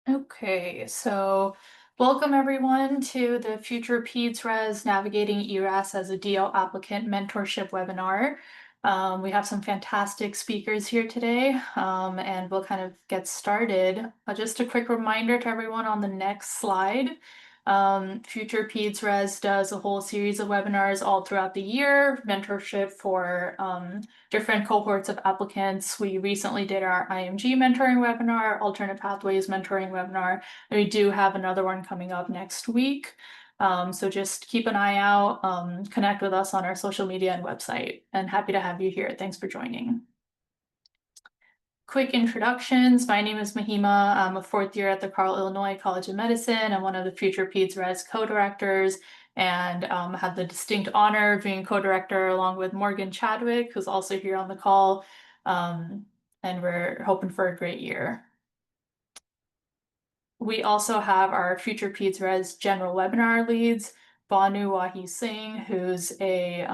Okay, so welcome everyone to the FuturePedsRes Navigating ERAS as a DL Applicant Mentorship webinar. We have some fantastic speakers here today, and we'll kind of get started. Just a quick reminder to everyone on the next slide. FuturePedsRes does a whole series of webinars all throughout the year, mentorship for different cohorts of applicants. We recently did our IMG mentoring webinar, alternate pathways mentoring webinar, and we do have another one coming up next week. So just keep an eye out, connect with us on our social media and website, and happy to have you here. Thanks for joining. Quick introductions. My name is Mahima. I'm a fourth year at the Carle Illinois College of Medicine. I'm one of the FuturePedsRes co-directors and have the distinct honor of being co-director along with Morgan Chadwick, who's also here on the call. And we're hoping for a great year. We also have our FuturePedsRes general webinar leads, Banu Wahi Singh, who's a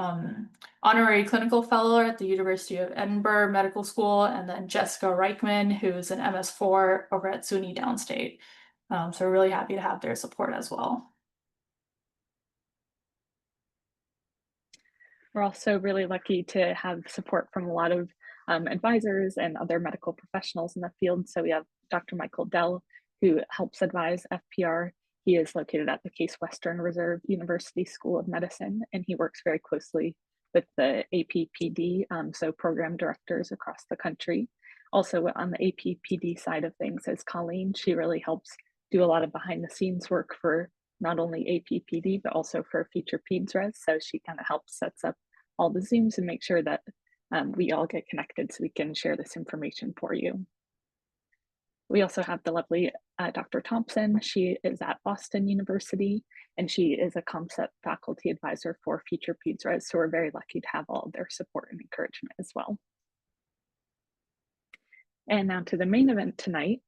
honorary clinical fellow at the University of Edinburgh Medical School, and then Jessica Reichman, who's an MS4 over at SUNY Downstate. So we're really happy to have their support as well. We're also really lucky to have support from a lot of advisors and other medical professionals in the field. So we have Dr. Michael Dell, who helps advise FPR. He is located at the Case Western Reserve University School of Medicine, and he works very closely with the APPD, so program directors across the country. Also on the APPD side of things is Colleen. She really helps do a lot of behind the scenes work for not only APPD, but also for FuturePedsRes. So she kind of helps sets up all the Zooms and make sure that we all get connected so we can share this information for you. We also have the lovely Dr. Thompson. She is at Boston University, and she is a ComSet faculty advisor for FuturePedsRes. So we're very lucky to have all of their support and encouragement as well. And now to the main event tonight.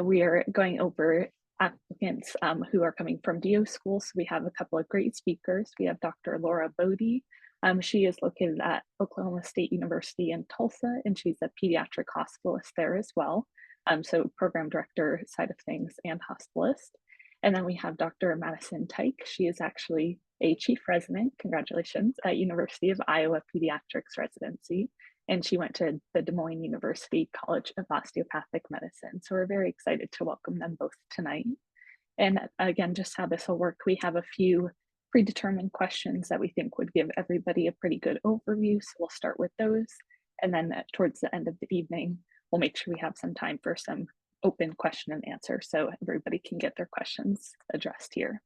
We are going over applicants who are coming from DO schools. So we have a couple of great speakers. We have Dr. Laura Bodie. She is located at Oklahoma State University in Tulsa, and she's a pediatric hospitalist there as well. So program director side of things and hospitalist. And then we have Dr. Madison Tyke. She is actually a chief resident, congratulations, at University of Iowa Pediatrics residency. And she went to the Des Moines University College of Osteopathic Medicine. So we're very excited to welcome them both tonight. And again, just how this will work, we have a few predetermined questions that we think would give everybody a pretty good overview. So we'll start with those. And then towards the end of the evening, we'll make sure we have some time for some open question and answer so everybody can get their questions addressed here.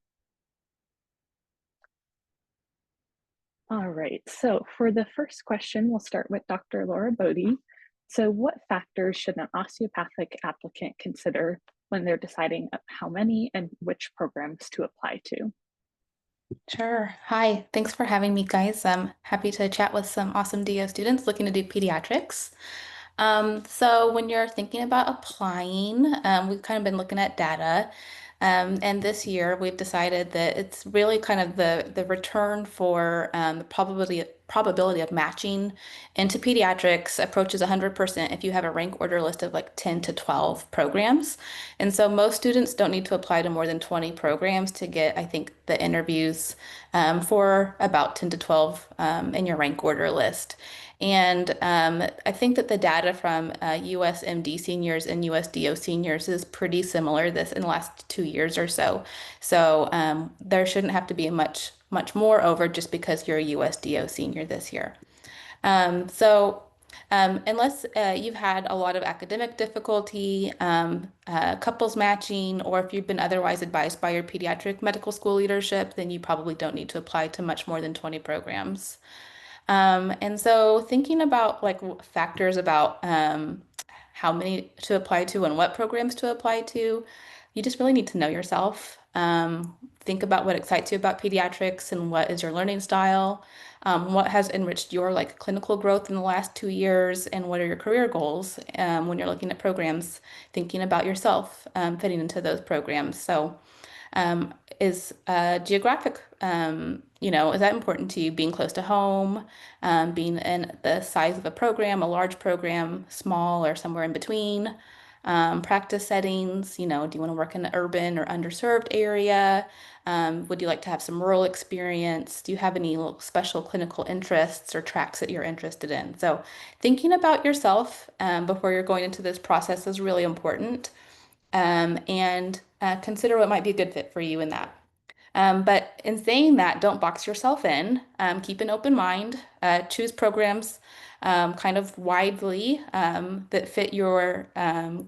All right, so for the first question, we'll start with Dr. Laura Bodie. So what factors should an osteopathic applicant consider when they're deciding how many and which programs to apply to? Sure. Hi, thanks for having me, guys. I'm happy to chat with some awesome DO students looking to do pediatrics. So when you're thinking about applying, we've kind of been looking at data. And this year we've decided that it's really kind of the return for the probability of matching into pediatrics approaches 100% if you have a rank order list of like 10 to 12 programs. And so most students don't need to apply to more than 20 programs to get, I think, the interviews for about 10 to 12 in your rank order list. And I think that the data from USMD seniors and USDO seniors is pretty similar this in the last 2 years or so. So there shouldn't have to be much more over just because you're a USDO senior this year. Unless you've had a lot of academic difficulty, couples matching, or if you've been otherwise advised by your pediatric medical school leadership, then you probably don't need to apply to much more than 20 programs. And so thinking about like factors about how many to apply to and what programs to apply to, you just really need to know yourself. Think about what excites you about pediatrics and what is your learning style, what has enriched your like clinical growth in the last 2 years, and what are your career goals when you're looking at programs, thinking about yourself fitting into those programs. So is geographic, is that important to you? Being close to home, being in the size of a program, a large program, small, or somewhere in between? practice settings. You know, do you want to work in an urban or underserved area? Would you like to have some rural experience? Do you have any little special clinical interests or tracks that you're interested in? So thinking about yourself before you're going into this process is really important. And consider what might be a good fit for you in that. But in saying that, don't box yourself in. Keep an open mind. Choose programs kind of widely that fit your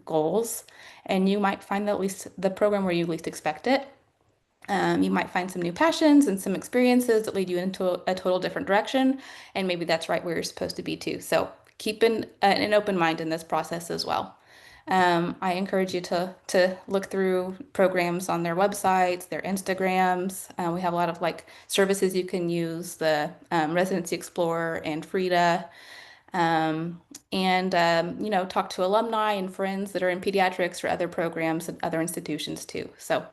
goals, and you might find that at least the program where you least expect it. You might find some new passions and some experiences that lead you into a total different direction, and maybe that's right where you're supposed to be too. So keep an open mind in this process as well. I encourage you to look through programs on their websites, their Instagrams. We have a lot of like services you can use, the Residency Explorer and Frida, and you know, talk to alumni and friends that are in pediatrics or other programs and other institutions too. So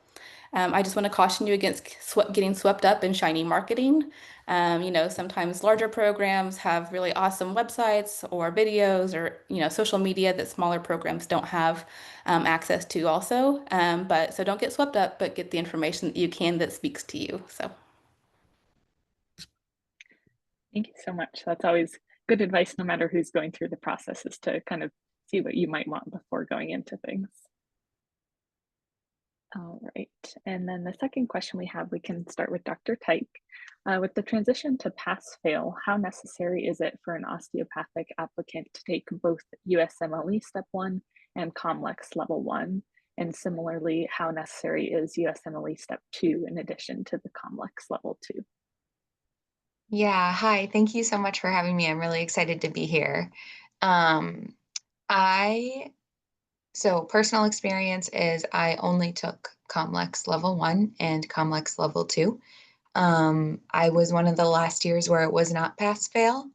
I just want to caution you against getting swept up in shiny marketing. You know, sometimes larger programs have really awesome websites or videos or, you know, social media that smaller programs don't have access to also. But so don't get swept up, but get the information that you can that speaks to you. So. Thank you so much. That's always good advice, no matter who's going through the process, is to kind of see what you might want before going into things. All right, and then the second question we have, we can start with Dr. Tyke. With the transition to pass-fail, how necessary is it for an osteopathic applicant to take both USMLE Step 1 and COMLEX Level 1? And similarly, how necessary is USMLE Step 2 in addition to the COMLEX Level 2? Yeah, hi. Thank you so much for having me. I'm really excited to be here. Um, I, so personal experience is I only took COMLEX Level 1 and COMLEX Level 2. I was one of the last years where it was not pass-fail.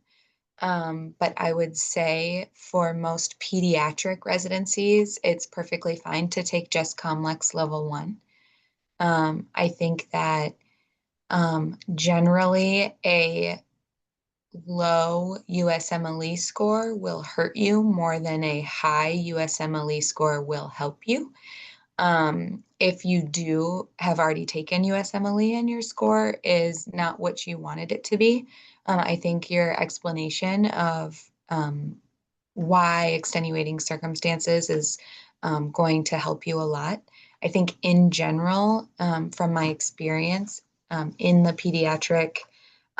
But I would say for most pediatric residencies, it's perfectly fine to take just COMLEX Level 1. I think that generally a low USMLE score will hurt you more than a high USMLE score will help you. If you do have already taken USMLE and your score is not what you wanted it to be, I think your explanation of why extenuating circumstances is going to help you a lot. I think in general, from my experience in the pediatric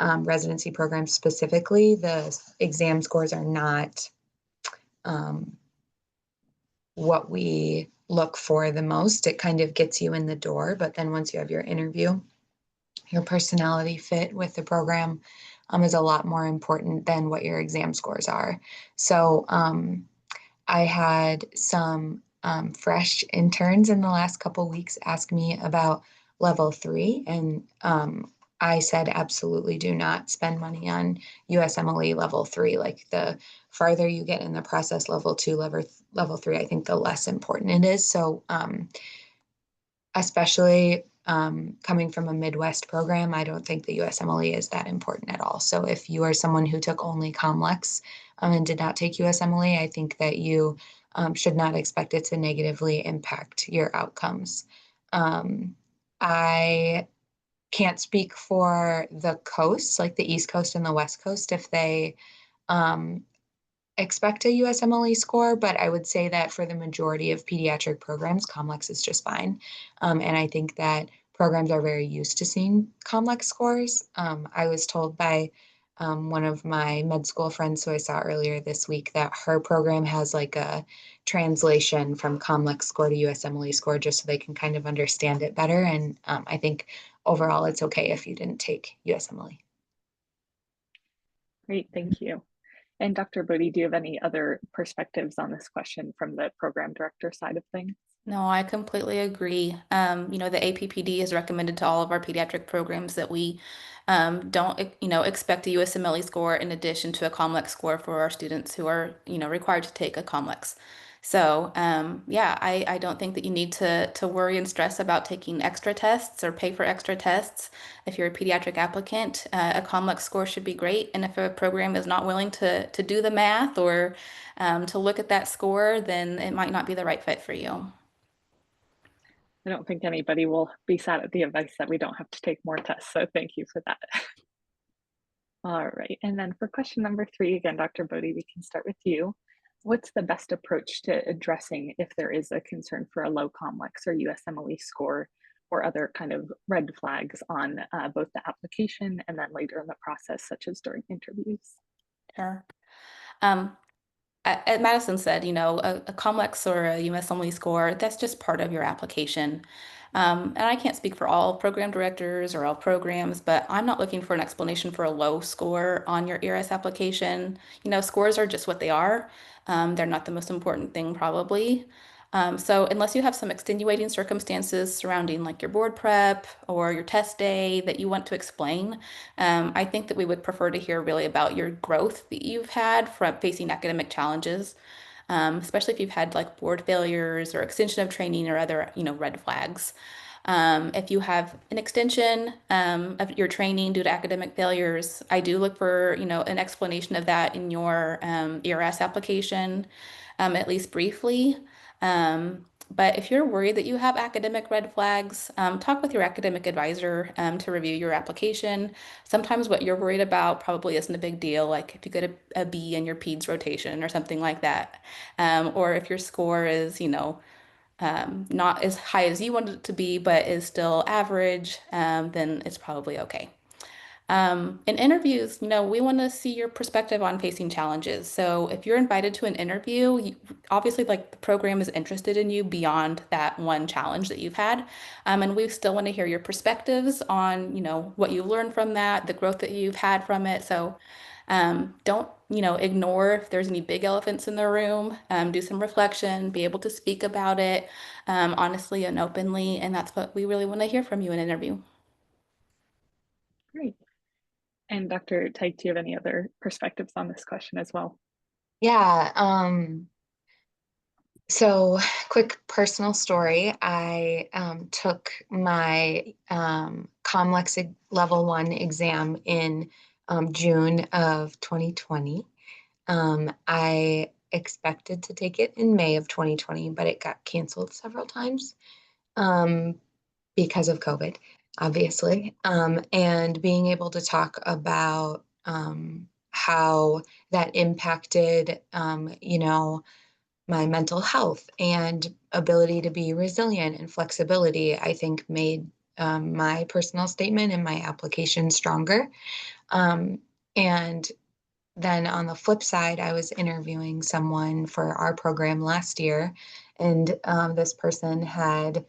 residency program specifically, the exam scores are not what we look for the most. It kind of gets you in the door, but then once you have your interview, your personality fit with the program is a lot more important than what your exam scores are. So I had some fresh interns in the last couple weeks ask me about Level 3, and I said absolutely do not spend money on USMLE Level 3. Like the farther you get in the process, Level 2, Level 3, I think the less important it is. So especially coming from a Midwest program, I don't think the USMLE is that important at all. So if you are someone who took only COMLEX and did not take USMLE, I think that you should not expect it to negatively impact your outcomes. I can't speak for the coasts, like the East Coast and the West Coast, if they expect a USMLE score, but I would say that for the majority of pediatric programs, COMLEX is just fine. And I think that programs are very used to seeing COMLEX scores. I was told by one of my med school friends who I saw earlier this week that her program has like a translation from COMLEX score to USMLE score just so they can kind of understand it better. And I think overall it's okay if you didn't take USMLE. Great, thank you. And Dr. Bodie, do you have any other perspectives on this question from the program director side of things? No, I completely agree. You know, the APPD is recommended to all of our pediatric programs that we don't, you know, expect a USMLE score in addition to a COMLEX score for our students who are, you know, required to take a COMLEX. So, yeah, I don't think that you need to worry and stress about taking extra tests or pay for extra tests. If you're a pediatric applicant, a COMLEX score should be great. And if a program is not willing to do the math or to look at that score, then it might not be the right fit for you. I don't think anybody will be sad at the advice that we don't have to take more tests. So thank you for that. All right. And then for question number 3, again, Dr. Bodie, we can start with you. What's the best approach to addressing if there is a concern for a low COMLEX or USMLE score or other kind of red flags on both the application and then later in the process, such as during interviews? Sure. Um, as Madison said, a COMLEX or a USMLE score, that's just part of your application. And I can't speak for all program directors or all programs, but I'm not looking for an explanation for a low score on your ERS application. Scores are just what they are. They're not the most important thing, probably. So unless you have some extenuating circumstances surrounding like your board prep or your test day that you want to explain, I think that we would prefer to hear really about your growth that you've had from facing academic challenges, especially if you've had like board failures or extension of training or other, red flags. If you have an extension of your training due to academic failures, I do look for, an explanation of that in your ERS application, at least briefly. But if you're worried that you have academic red flags, talk with your academic advisor to review your application. Sometimes what you're worried about probably isn't a big deal, like if you get a B in your PEDS rotation or something like that. Or if your score is, not as high as you want it to be, but is still average, then it's probably okay. In interviews, we want to see your perspective on facing challenges. So if you're invited to an interview, obviously like the program is interested in you beyond that one challenge that you've had. And we still want to hear your perspectives on, what you learned from that, the growth that you've had from it. So don't, ignore if there's any big elephants in the room. Do some reflection, be able to speak about it honestly and openly. And that's what we really want to hear from you in an interview. Great. And Dr. Teich, do you have any other perspectives on this question as well? Yeah. So quick personal story. I took my COMLEX level 1 exam in June of 2020. I expected to take it in May of 2020, but it got canceled several times because of COVID, obviously. And being able to talk about how that impacted, my mental health and ability to be resilient and flexibility, I think made my personal statement and my application stronger. And then on the flip side, I was interviewing someone for our program last year, and this person had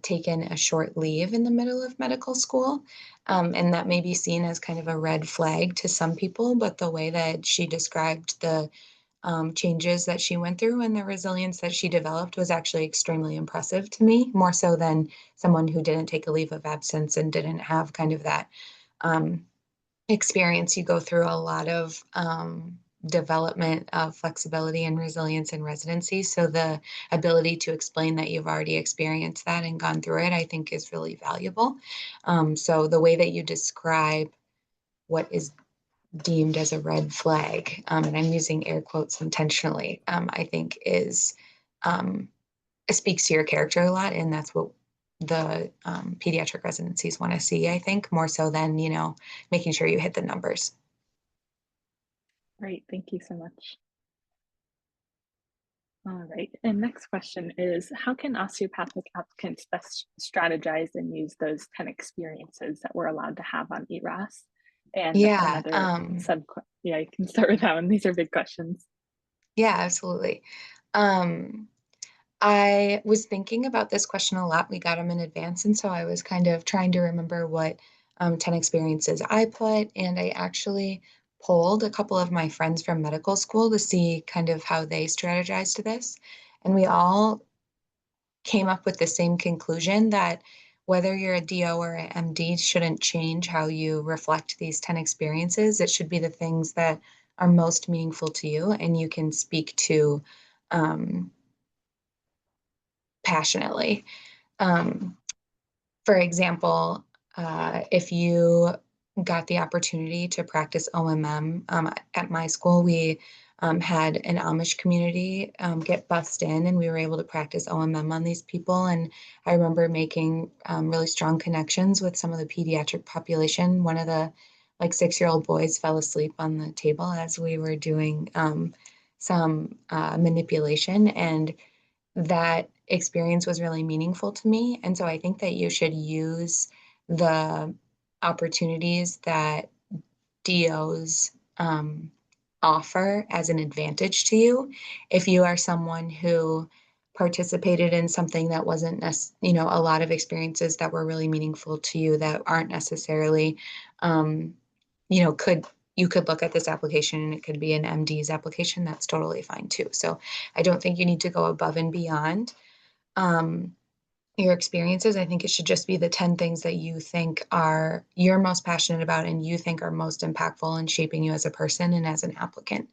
taken a short leave in the middle of medical school. And that may be seen as kind of a red flag to some people, but the way that she described the changes that she went through and the resilience that she developed was actually extremely impressive to me, more so than someone who didn't take a leave of absence and didn't have kind of that experience. You go through a lot of development of flexibility and resilience in residency. So the ability to explain that you've already experienced that and gone through it, I think is really valuable. So the way that you describe what is deemed as a red flag, and I'm using air quotes intentionally, I think is it speaks to your character a lot, and that's what the pediatric residencies want to see, I think, more so than, making sure you hit the numbers. Great, thank you so much. All right, and next question is, how can osteopathic applicants best strategize and use those 10 experiences that we're allowed to have on ERAS? And Yeah, another yeah, you can start with that one. These are big questions. yeah, absolutely. I was thinking about this question a lot. We got them in advance, and so I was kind of trying to remember what 10 experiences I put, and I actually polled a couple of my friends from medical school to see kind of how they strategized to this. And we all came up with the same conclusion that whether you're a DO or an MD shouldn't change how you reflect these 10 experiences. It should be the things that are most meaningful to you, and you can speak to passionately. For example, if you got the opportunity to practice OMM, at my school, we had an Amish community get bussed in, and we were able to practice OMM on these people. And I remember making really strong connections with some of the pediatric population. One of the 6-year-old boys fell asleep on the table as we were doing some manipulation, and that experience was really meaningful to me. And so I think that you should use the opportunities that DOs offer as an advantage to you. If you are someone who participated in something that wasn't, a lot of experiences that were really meaningful to you that aren't necessarily, you could look at this application and it could be an MD's application. That's totally fine too. So I don't think you need to go above and beyond your experiences. I think it should just be the 10 things that you think you're most passionate about and you think are most impactful in shaping you as a person and as an applicant.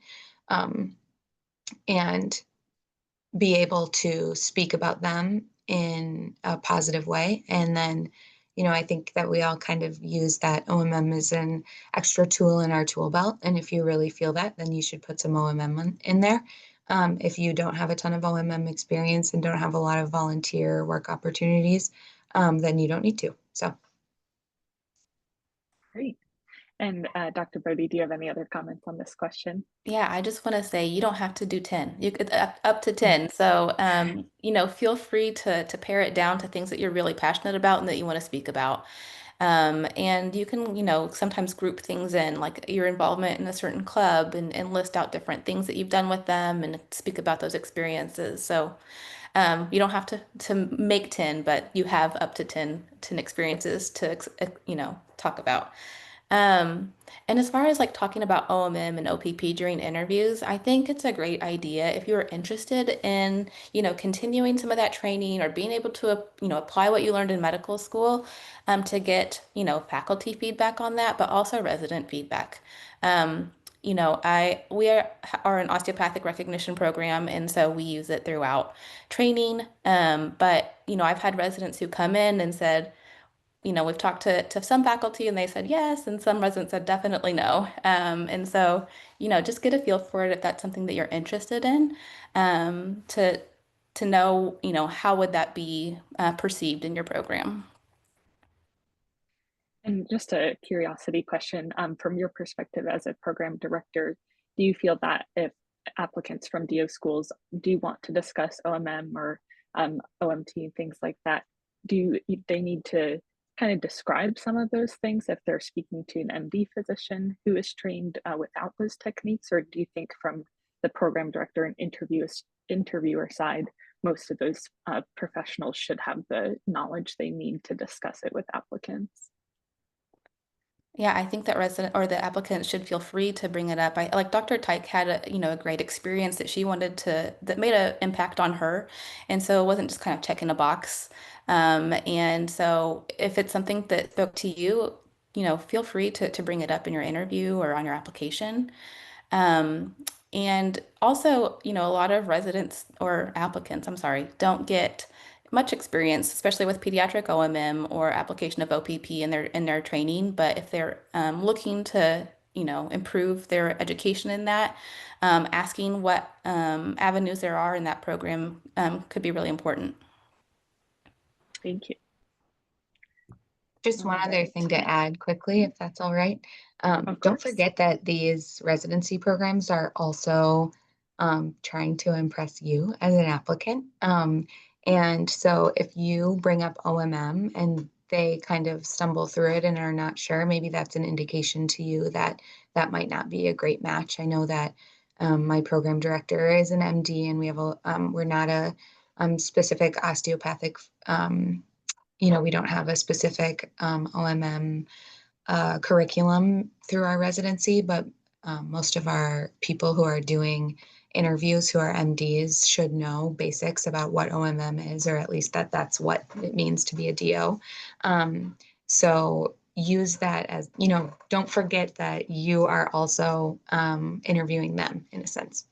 And be able to speak about them in a positive way. And then, I think that we all kind of use that OMM as an extra tool in our tool belt. And if you really feel that, then you should put some OMM in there. If you don't have a ton of OMM experience and don't have a lot of volunteer work opportunities, then you don't need to. So. Great. And Dr. Bodie, do you have any other comments on this question? Yeah, I just want to say you don't have to do 10. You could up to 10. So, feel free to pare it down to things that you're really passionate about and that you want to speak about. And you can, sometimes group things in, like your involvement in a certain club, and list out different things that you've done with them and speak about those experiences. So, you don't have to make 10, but you have up to 10 experiences to, talk about. And as far as like talking about OMM and OPP during interviews, I think it's a great idea if you're interested in, continuing some of that training or being able to, apply what you learned in medical school, to get, faculty feedback on that, but also resident feedback. We are an osteopathic recognition program, and so we use it throughout training. But, I've had residents who come in and said, we've talked to some faculty and they said yes, and some residents said definitely no. And so, just get a feel for it if that's something that you're interested in, to know, how would that be perceived in your program. And just a curiosity question, from your perspective as a program director, do you feel that if applicants from DO schools do want to discuss OMM or OMT and things like that, do they need to kind of describe some of those things if they're speaking to an MD physician who is trained without those techniques? Or do you think from the program director and interviewer side, most of those professionals should have the knowledge they need to discuss it with applicants? Yeah, I think that resident or the applicant should feel free to bring it up. I like Dr. Tyke had a great experience that she wanted that made an impact on her. And so it wasn't just kind of checking a box. And so if it's something that spoke to you, feel free to bring it up in your interview or on your application. Um, and also, a lot of residents or applicants, I'm sorry, don't get much experience, especially with pediatric OMM or application of OPP in their training. But if they're looking to, improve their education in that, asking what avenues there are in that program could be really important. Thank you. Just one other thing to add quickly, if that's all right. Don't forget that these residency programs are also trying to impress you as an applicant. And so if you bring up OMM and they kind of stumble through it and are not sure, maybe that's an indication to you that that might not be a great match. I know that my program director is an MD, and we're not a specific osteopathic we don't have a specific OMM curriculum through our residency, but most of our people who are doing interviews who are MDs should know basics about what OMM is, or at least that's what it means to be a DO. So use that as, don't forget that you are also interviewing them in a sense.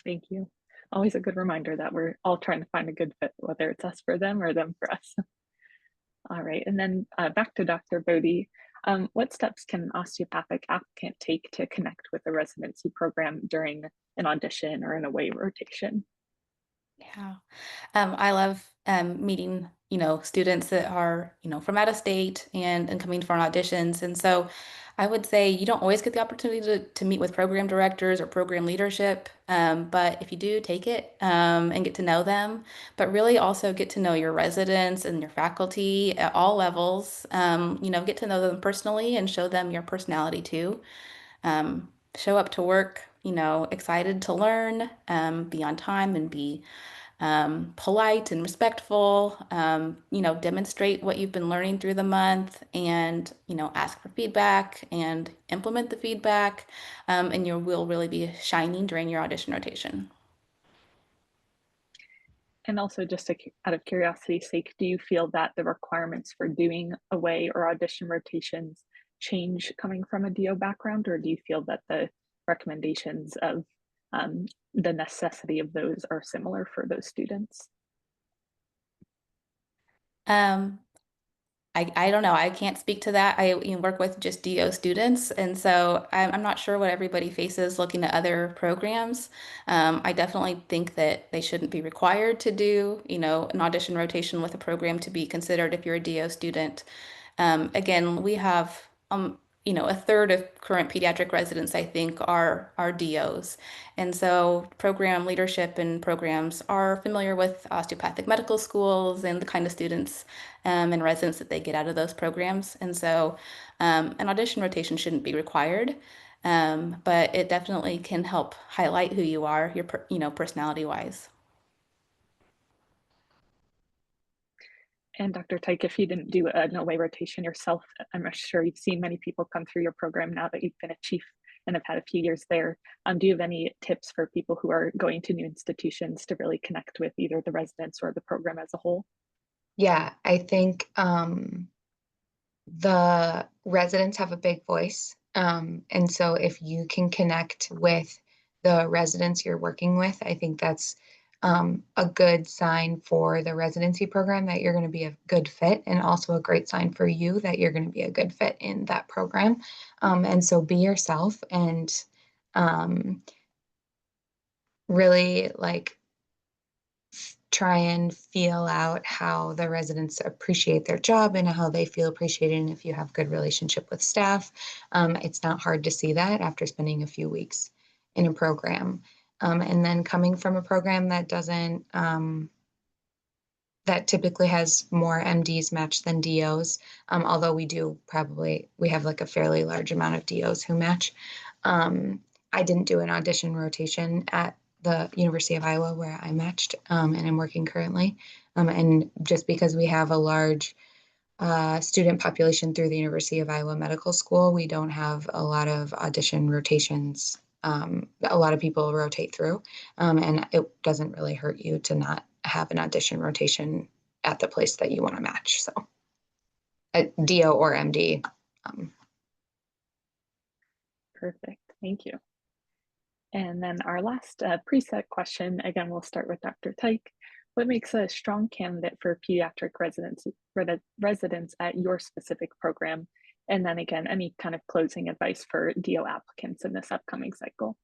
Thank you. Always a good reminder that we're all trying to find a good fit, whether it's us for them or them for us. All right, and then back to Dr. Bodie. What steps can an osteopathic applicant take to connect with a residency program during an audition or an away rotation? Yeah. I love meeting, students that are, from out of state and coming for auditions. And so I would say you don't always get the opportunity to meet with program directors or program leadership. But if you do, take it and get to know them, but really also get to know your residents and your faculty at all levels. Get to know them personally and show them your personality too. Show up to work, excited to learn, be on time and be polite and respectful, demonstrate what you've been learning through the month and, ask for feedback and implement the feedback. And you will really be shining during your audition rotation. And also, just out of curiosity's sake, do you feel that the requirements for doing away or audition rotations change coming from a DO background, or do you feel that the recommendations of the necessity of those are similar for those students? Um, I don't know. I can't speak to that. I work with just DO students, and so I'm not sure what everybody faces looking at other programs. I definitely think that they shouldn't be required to do, an audition rotation with a program to be considered if you're a DO student. Again, we have a third of current pediatric residents, I think, are DOs. And so program leadership and programs are familiar with osteopathic medical schools and the kind of students and residents that they get out of those programs. And so an audition rotation shouldn't be required. But it definitely can help highlight who you are, your personality wise. And Dr. Tyke, if you didn't do an away rotation yourself, I'm sure you've seen many people come through your program now that you've been a chief and have had a few years there. Do you have any tips for people who are going to new institutions to really connect with either the residents or the program as a whole? Yeah, I think the residents have a big voice. And so if you can connect with the residents you're working with, I think that's a good sign for the residency program that you're going to be a good fit, and also a great sign for you that you're going to be a good fit in that program. And so be yourself and really like try and feel out how the residents appreciate their job and how they feel appreciated. And if you have good relationship with staff, it's not hard to see that after spending a few weeks in a program. And then coming from a program that doesn't, that typically has more MDs match than DOs, although we have like a fairly large amount of DOs who match. I didn't do an audition rotation at the University of Iowa where I matched, and I'm working currently. And just because we have a large student population through the University of Iowa Medical School, we don't have a lot of audition rotations. A lot of people rotate through, and it doesn't really hurt you to not have an audition rotation at the place that you want to match. So a DO or MD. Perfect, thank you. And then our last preset question, again, we'll start with Dr. Tyke. What makes a strong candidate for pediatric residents at your specific program? And then again, any kind of closing advice for DO applicants in this upcoming cycle?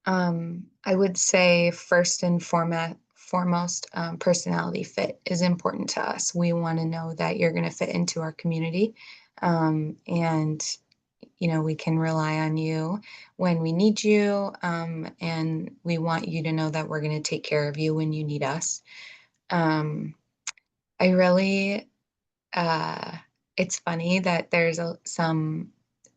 I would say first and foremost, personality fit is important to us. We want to know that you're going to fit into our community, and we can rely on you when we need you, and we want you to know that we're going to take care of you when you need us. I really, it's funny that there's some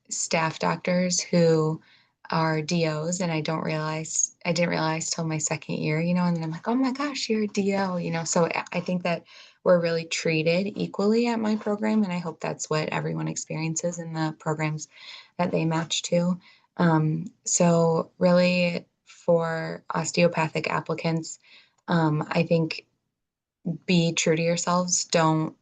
staff doctors who are DOs, and I didn't realize till my second year, and then I'm like, oh my gosh, you're a DO, so I think that we're really treated equally at my program, and I hope that's what everyone experiences in the programs that they match to. So really for osteopathic applicants, I think be true to yourselves. Don't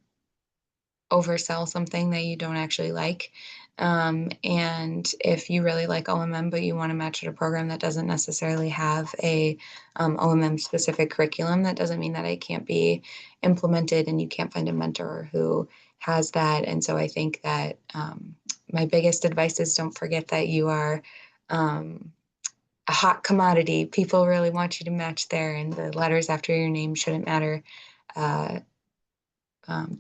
oversell something that you don't actually like. And if you really like OMM, but you want to match at a program that doesn't necessarily have a OMM specific curriculum, that doesn't mean that it can't be implemented and you can't find a mentor who has that. And so I think that my biggest advice is don't forget that you are a hot commodity. People really want you to match there, and the letters after your name shouldn't matter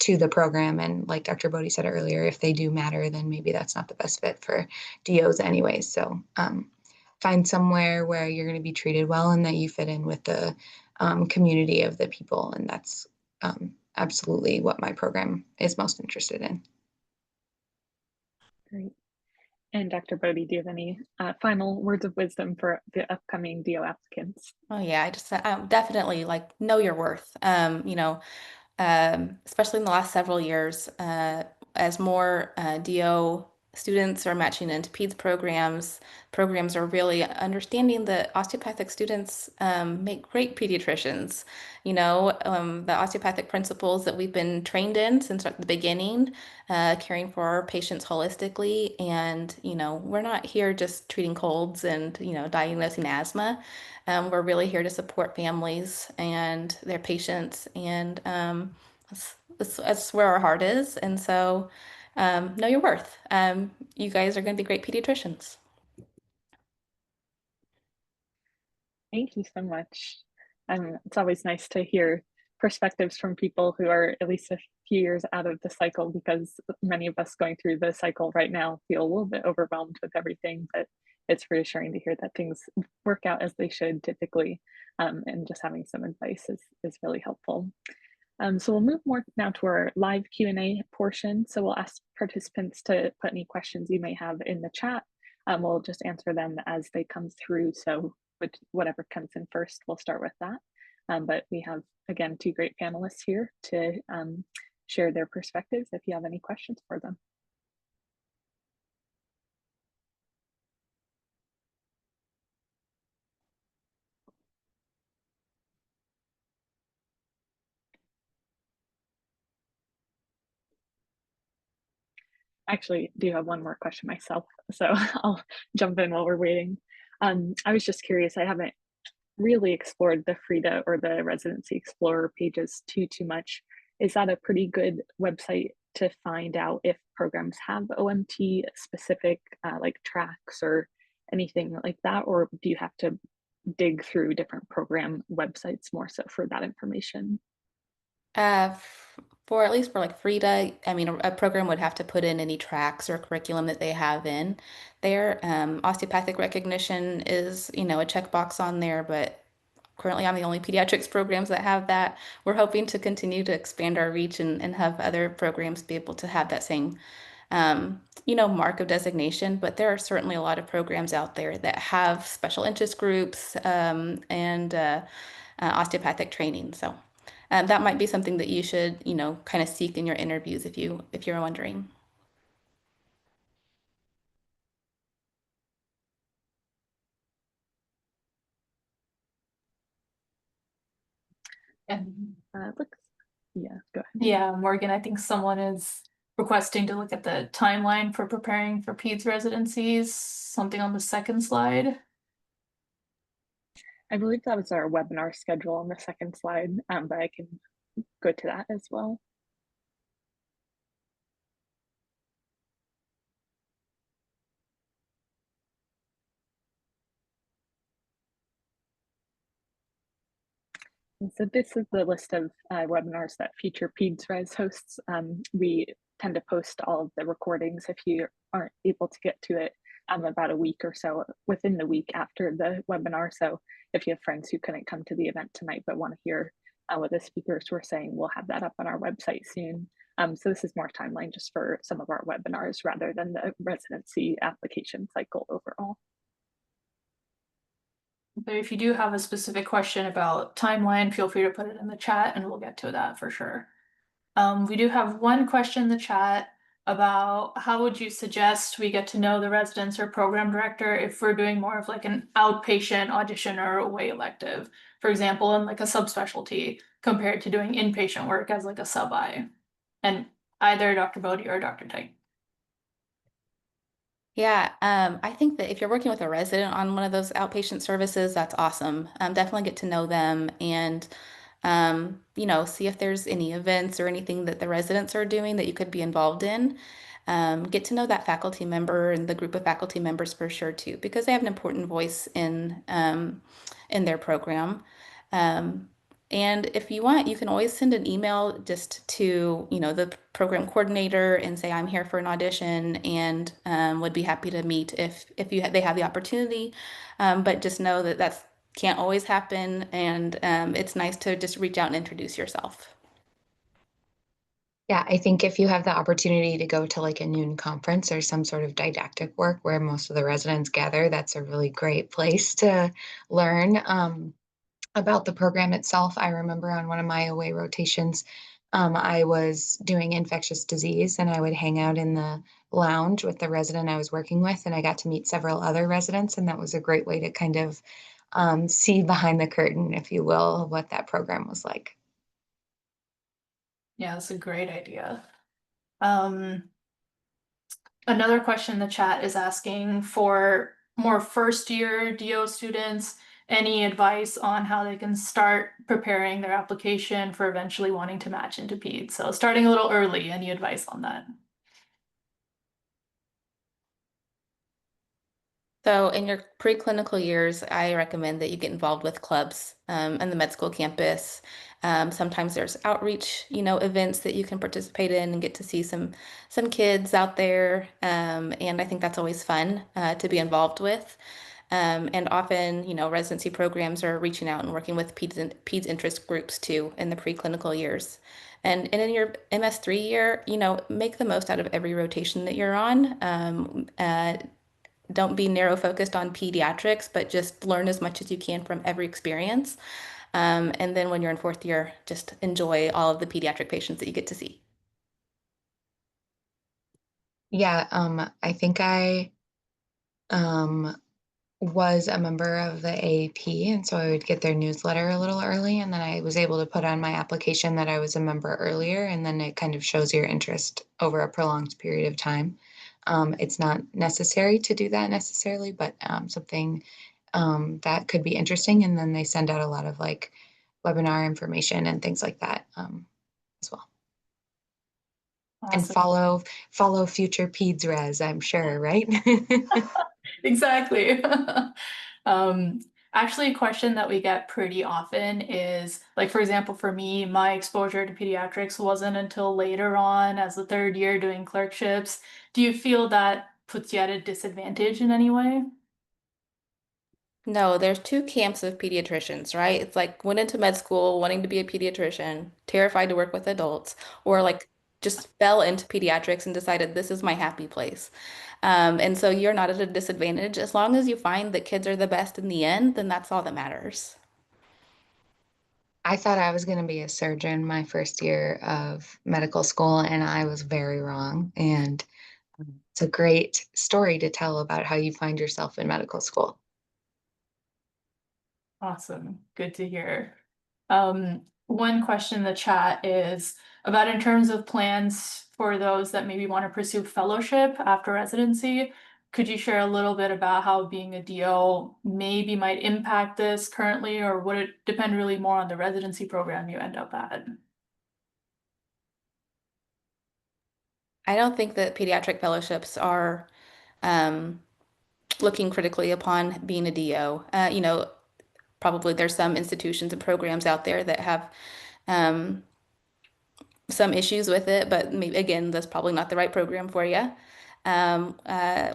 to the program. And like Dr. Bodie said earlier, if they do matter, then maybe that's not the best fit for DOs anyways. So find somewhere where you're going to be treated well and that you fit in with the community of the people. And that's absolutely what my program is most interested in. Great. And Dr. Bodie, do you have any final words of wisdom for the upcoming DO applicants? Oh yeah, I just definitely like know your worth. Especially in the last several years, as more DO students are matching into PEDS programs are really understanding that osteopathic students make great pediatricians. The osteopathic principles that we've been trained in since the beginning, caring for our patients holistically. And, we're not here just treating colds and, diagnosing asthma. We're really here to support families and their patients, and that's where our heart is. And so, know your worth. You guys are going to be great pediatricians. Thank you so much. It's always nice to hear perspectives from people who are at least a few years out of the cycle, because many of us going through the cycle right now feel a little bit overwhelmed with everything, but it's reassuring to hear that things work out as they should typically, and just having some advice is really helpful. So we'll move more now to our live Q&A portion. So we'll ask participants to put any questions you may have in the chat. We'll just answer them as they come through. So whatever comes in first, we'll start with that. But we have, again, two great panelists here to share their perspectives if you have any questions for them. Actually, do have one more question myself, so I'll jump in while we're waiting. I was just curious, I haven't really explored the Frida or the Residency Explorer pages too much. Is that a pretty good website to find out if programs have OMT specific like tracks or anything like that, or do you have to dig through different program websites more so for that information? For at least for like Frida, I mean, a program would have to put in any tracks or curriculum that they have in there. Osteopathic recognition is, a checkbox on there, but currently I'm the only pediatrics programs that have that. We're hoping to continue to expand our reach and have other programs be able to have that same, mark of designation. But there are certainly a lot of programs out there that have special interest groups and osteopathic training. So that might be something that you should, kind of seek in your interviews if you're wondering. And Yeah, go ahead. yeah, Morgan, I think someone is requesting to look at the timeline for preparing for PEDS residencies, something on the second slide. I believe that was our webinar schedule on the second slide, but I can go to that as well. And so this is the list of webinars that FuturePedsRes hosts. We tend to post all of the recordings if you aren't able to get to it about a week or so within the week after the webinar. So if you have friends who couldn't come to the event tonight but want to hear what the speakers were saying, we'll have that up on our website soon. So this is more timeline just for some of our webinars rather than the residency application cycle overall. But if you do have a specific question about timeline, feel free to put it in the chat and we'll get to that for sure. We do have one question in the chat about how would you suggest we get to know the residents or program director if we're doing more of like an outpatient audition or away elective, for example, in like a subspecialty compared to doing inpatient work as like a sub-I. And either Dr. Bodie or Dr. Tyke. Yeah, I think that if you're working with a resident on one of those outpatient services, that's awesome. Definitely get to know them and, see if there's any events or anything that the residents are doing that you could be involved in. Get to know that faculty member and the group of faculty members for sure too, because they have an important voice in their program. Um, and if you want, you can always send an email just to, the program coordinator and say, I'm here for an audition and would be happy to meet if they have the opportunity. But just know that that's can't always happen, and it's nice to just reach out and introduce yourself. Yeah, I think if you have the opportunity to go to like a noon conference or some sort of didactic work where most of the residents gather, that's a really great place to learn about the program itself. I remember on one of my away rotations, I was doing infectious disease and I would hang out in the lounge with the resident I was working with, and I got to meet several other residents, and that was a great way to kind of see behind the curtain, if you will, what that program was like. Yeah, that's a great idea. Um, Another question in the chat is asking for more first year DO students, any advice on how they can start preparing their application for eventually wanting to match into PEDS? So starting a little early, any advice on that? So in your preclinical years, I recommend that you get involved with clubs on the med school campus. Sometimes there's outreach, events that you can participate in and get to see some kids out there. And I think that's always fun to be involved with. And often, residency programs are reaching out and working with peds interest groups too in the preclinical years. And in your MS3 year, make the most out of every rotation that you're on. Don't be narrow focused on pediatrics, but just learn as much as you can from every experience. And then when you're in fourth year, just enjoy all of the pediatric patients that you get to see. Yeah, I think I um, was a member of the AAP, and so I would get their newsletter a little early, and then I was able to put on my application that I was a member earlier, and then it kind of shows your interest over a prolonged period of time. It's not necessary to do that necessarily, but something that could be interesting. And then they send out a lot of like webinar information and things like that as well. And Awesome. follow FuturePedsRes, I'm sure, right? Exactly. Um, Actually, a question that we get pretty often is, like, for example, for me, my exposure to pediatrics wasn't until later on as a third year doing clerkships. Do you feel that puts you at a disadvantage in any way? No, there's two camps of pediatricians, right? It's like went into med school wanting to be a pediatrician, terrified to work with adults, or like just fell into pediatrics and decided this is my happy place. And so you're not at a disadvantage. As long as you find that kids are the best in the end, then that's all that matters. I thought I was going to be a surgeon my first year of medical school, and I was very wrong. And it's a great story to tell about how you find yourself in medical school. Awesome. Good to hear. One question in the chat is about in terms of plans for those that maybe want to pursue fellowship after residency. Could you share a little bit about how being a DO maybe might impact this currently, or would it depend really more on the residency program you end up at? I don't think that pediatric fellowships are um, looking critically upon being a DO. Probably there's some institutions and programs out there that have um, some issues with it, but maybe, again, that's probably not the right program for you. Um, uh,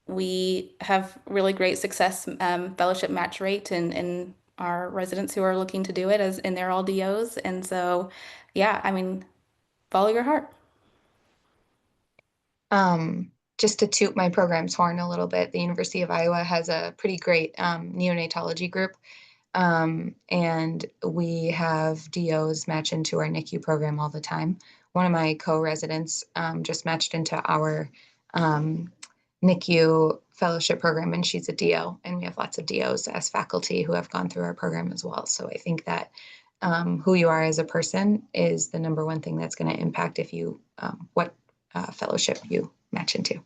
we have really great success fellowship match rate and our residents who are looking to do it and they're all DOs. And so, yeah, I mean, follow your heart. Just to toot my program's horn a little bit, the University of Iowa has a pretty great neonatology group. And we have DOs match into our NICU program all the time. One of my co-residents just matched into our NICU fellowship program, and she's a DO, and we have lots of DOs as faculty who have gone through our program as well. So I think that who you are as a person is the number one thing that's going to impact if you what fellowship you match into.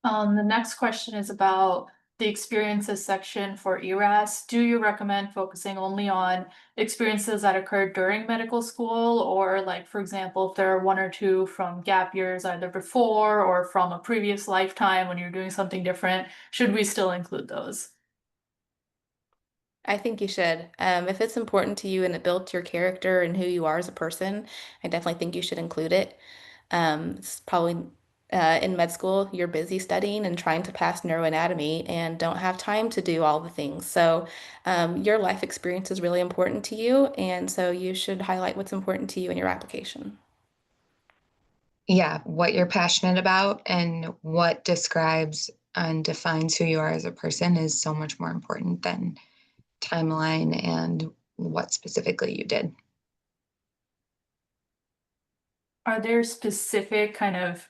The next question is about the experiences section for ERAS. Do you recommend focusing only on experiences that occurred during medical school, or like, for example, if there are one or two from gap years either before or from a previous lifetime when you're doing something different, should we still include those? I think you should. If it's important to you and it built your character and who you are as a person, I definitely think you should include it. It's probably in med school, you're busy studying and trying to pass neuroanatomy and don't have time to do all the things. So, your life experience is really important to you, and so you should highlight what's important to you in your application. Yeah, what you're passionate about and what describes and defines who you are as a person is so much more important than timeline and what specifically you did. Are there specific kind of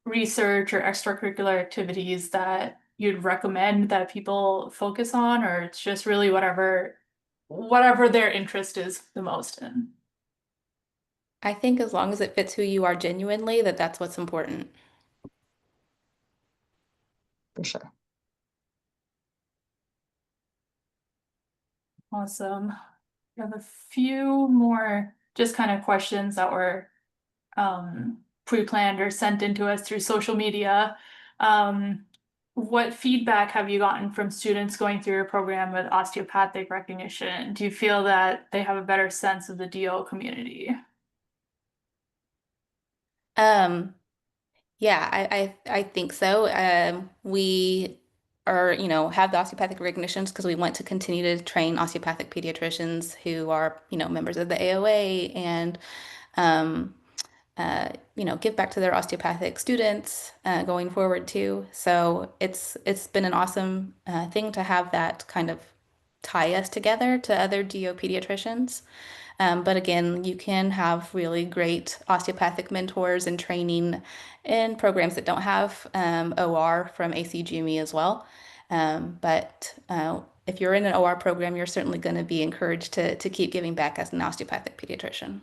research or extracurricular activities that you'd recommend that people focus on, or it's just really whatever their interest is the most in? I think as long as it fits who you are genuinely, that's what's important. For sure. Awesome. We have a few more just kind of questions that were pre-planned or sent into us through social media. What feedback have you gotten from students going through your program with osteopathic recognition? Do you feel that they have a better sense of the DO community? Um, yeah, I think so. We are, have the osteopathic recognitions because we want to continue to train osteopathic pediatricians who are, members of the AOA and um, give back to their osteopathic students going forward too. So it's been an awesome thing to have that kind of tie us together to other DO pediatricians. But again, you can have really great osteopathic mentors and training in programs that don't have OR from ACGME as well. But if you're in an OR program, you're certainly going to be encouraged to keep giving back as an osteopathic pediatrician.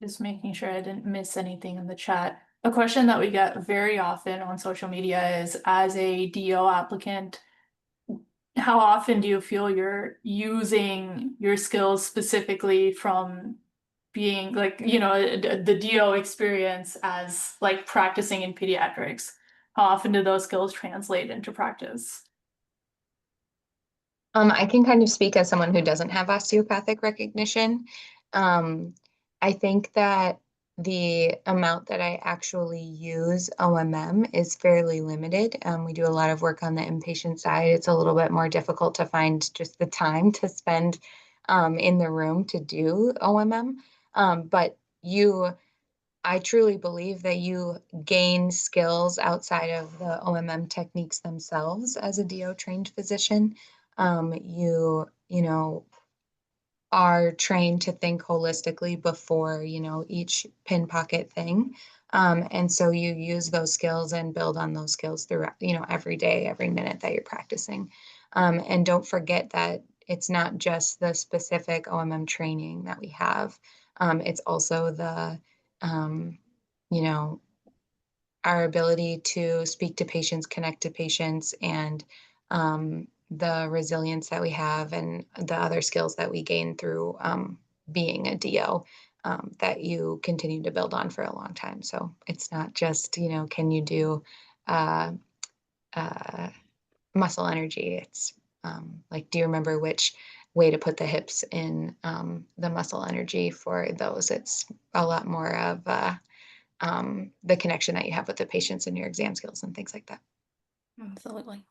Just making sure I didn't miss anything in the chat. A question that we get very often on social media is, as a DO applicant, how often do you feel you're using your skills specifically from being like, the DO experience as like practicing in pediatrics? How often do those skills translate into practice? I can kind of speak as someone who doesn't have osteopathic recognition. Um, I think that the amount that I actually use OMM is fairly limited. We do a lot of work on the inpatient side. It's a little bit more difficult to find just the time to spend in the room to do OMM. But I truly believe that you gain skills outside of the OMM techniques themselves as a DO trained physician. You are trained to think holistically before, each pin pocket thing. And so you use those skills and build on those skills throughout, every day, every minute that you're practicing. And don't forget that it's not just the specific OMM training that we have. It's also the, um, you know, our ability to speak to patients, connect to patients, and the resilience that we have and the other skills that we gain through being a DO that you continue to build on for a long time. So it's not just, can you do uh, uh, muscle energy? It's like, do you remember which way to put the hips in the muscle energy for those? It's a lot more of the connection that you have with the patients and your exam skills and things like that. Absolutely.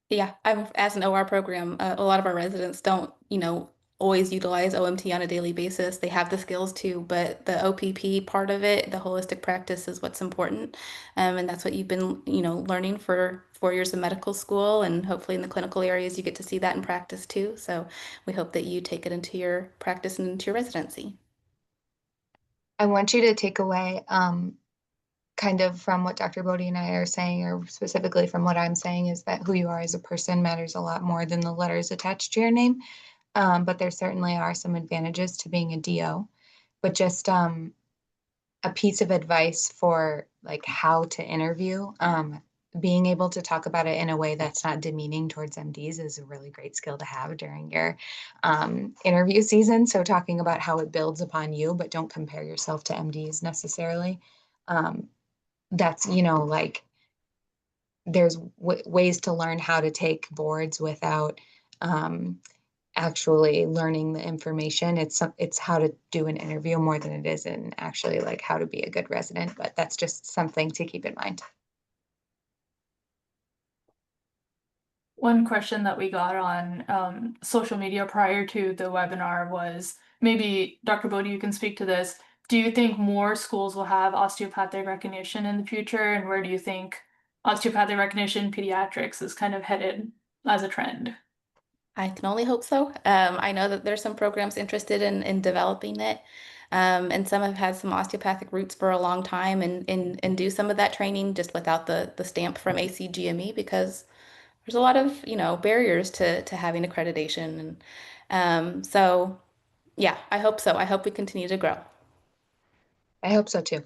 Yeah, as an OR program, a lot of our residents don't, always utilize OMT on a daily basis. They have the skills too, but the OPP part of it, the holistic practice is what's important. And that's what you've been, learning for 4 years of medical school. And hopefully in the clinical areas, you get to see that in practice too. So we hope that you take it into your practice and into your residency. I want you to take away kind of from what Dr. Bodie and I are saying, or specifically from what I'm saying, is that who you are as a person matters a lot more than the letters attached to your name. But there certainly are some advantages to being a DO. But just a piece of advice for like how to interview, being able to talk about it in a way that's not demeaning towards MDs is a really great skill to have during your interview season. So talking about how it builds upon you, but don't compare yourself to MDs necessarily. That's, like there's ways to learn how to take boards without actually learning the information. It's how to do an interview more than it is in actually like how to be a good resident, but that's just something to keep in mind. One question that we got on social media prior to the webinar was, maybe Dr. Bodie, you can speak to this. Do you think more schools will have osteopathic recognition in the future? And where do you think osteopathic recognition pediatrics is kind of headed as a trend? I can only hope so. I know that there's some programs interested in developing it. And some have had some osteopathic roots for a long time and do some of that training just without the stamp from ACGME because there's a lot of, barriers to having accreditation. And so, yeah, I hope so. I hope we continue to grow. I hope so too.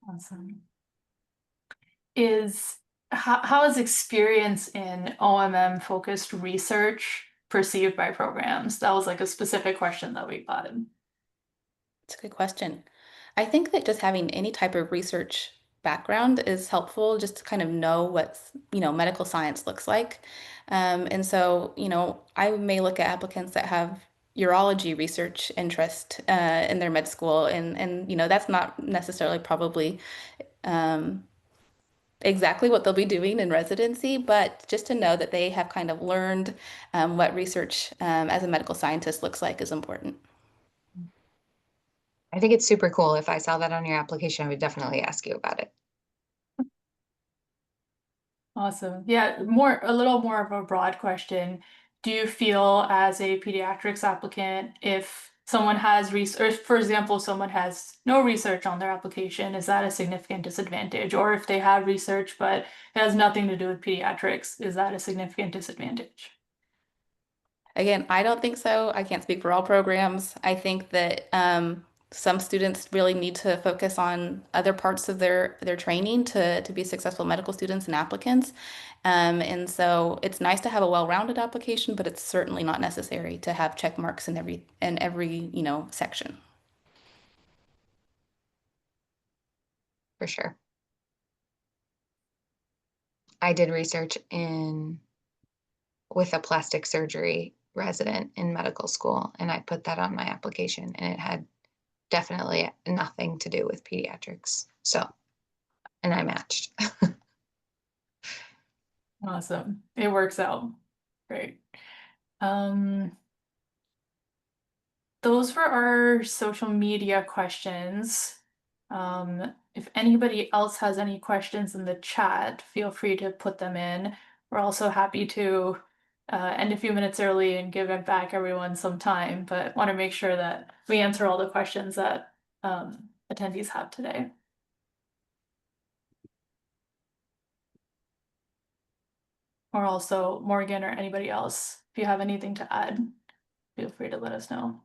Awesome. How is experience in OMM focused research perceived by programs? That was like a specific question that we got. It's a good question. I think that just having any type of research background is helpful just to kind of know what's, medical science looks like. And so, I may look at applicants that have urology research interest in their med school, and that's not necessarily probably um, exactly what they'll be doing in residency, but just to know that they have kind of learned what research as a medical scientist looks like is important. I think it's super cool. If I saw that on your application, I would definitely ask you about it. Awesome. Yeah, a little more of a broad question. Do you feel as a pediatrics applicant, if someone has research, for example, someone has no research on their application, is that a significant disadvantage? Or if they have research, but it has nothing to do with pediatrics, is that a significant disadvantage? Again, I don't think so. I can't speak for all programs. I think that some students really need to focus on other parts of their training to be successful medical students and applicants. And so it's nice to have a well-rounded application, but it's certainly not necessary to have check marks in every, section. For sure. I did research with a plastic surgery resident in medical school, and I put that on my application, and it had definitely nothing to do with pediatrics. So, and I matched. Awesome. It works out. Great. Those were our social media questions. If anybody else has any questions in the chat, feel free to put them in. We're also happy to end a few minutes early and give it back everyone some time, but want to make sure that we answer all the questions that attendees have today. Or also Morgan or anybody else, if you have anything to add, feel free to let us know.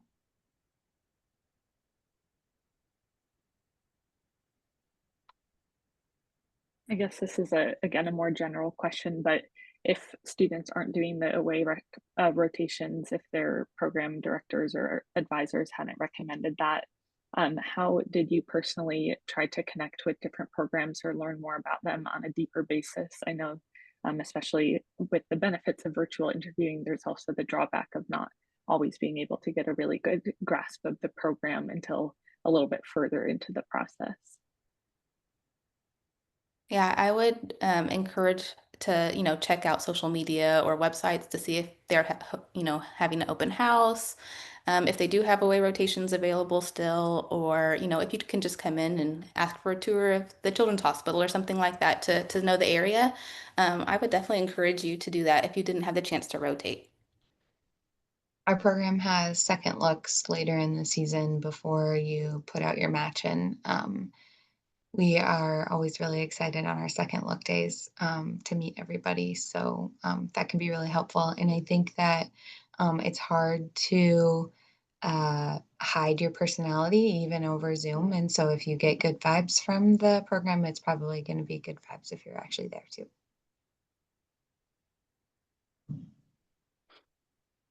I guess this is again a more general question, but if students aren't doing the away rotations, if their program directors or advisors hadn't recommended that, how did you personally try to connect with different programs or learn more about them on a deeper basis? I know, especially with the benefits of virtual interviewing, there's also the drawback of not always being able to get a really good grasp of the program until a little bit further into the process. Yeah, I would encourage to, check out social media or websites to see if they're, having an open house, if they do have away rotations available still, or, if you can just come in and ask for a tour of the children's hospital or something like that to know the area. I would definitely encourage you to do that if you didn't have the chance to rotate. Our program has second looks later in the season before you put out your match in. We are always really excited on our second look days to meet everybody. So that can be really helpful. And I think that it's hard to hide your personality even over Zoom. And so if you get good vibes from the program, it's probably going to be good vibes if you're actually there too.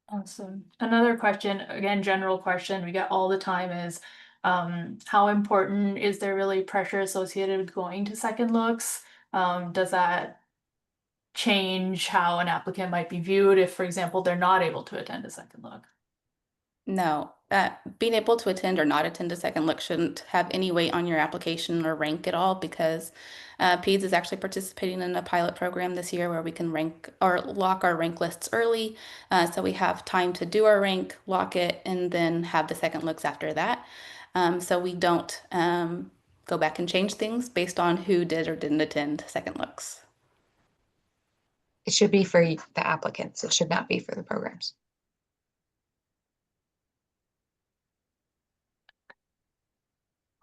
Awesome. Another question, again, general question we get all the time is, how important is there really pressure associated with going to second looks? Does that change how an applicant might be viewed if, for example, they're not able to attend a second look? No, being able to attend or not attend a second look shouldn't have any weight on your application or rank at all because PEDS is actually participating in a pilot program this year where we can rank or lock our rank lists early. So we have time to do our rank, lock it, and then have the second looks after that. So we don't go back and change things based on who did or didn't attend second looks. It should be for the applicants. It should not be for the programs.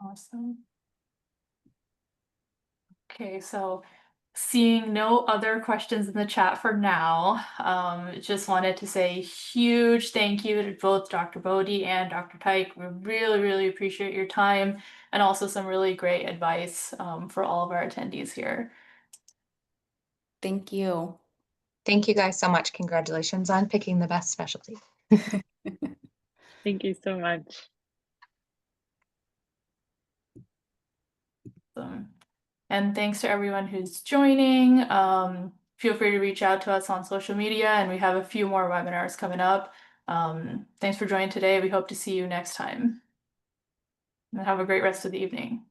Awesome. Okay, so seeing no other questions in the chat for now, just wanted to say huge thank you to both Dr. Bodie and Dr. Tyke. We really, really appreciate your time and also some really great advice for all of our attendees here. Thank you. Thank you guys so much. Congratulations on picking the best specialty. Thank you so much. And thanks to everyone who's joining. Feel free to reach out to us on social media, and we have a few more webinars coming up. Thanks for joining today. We hope to see you next time. And have a great rest of the evening.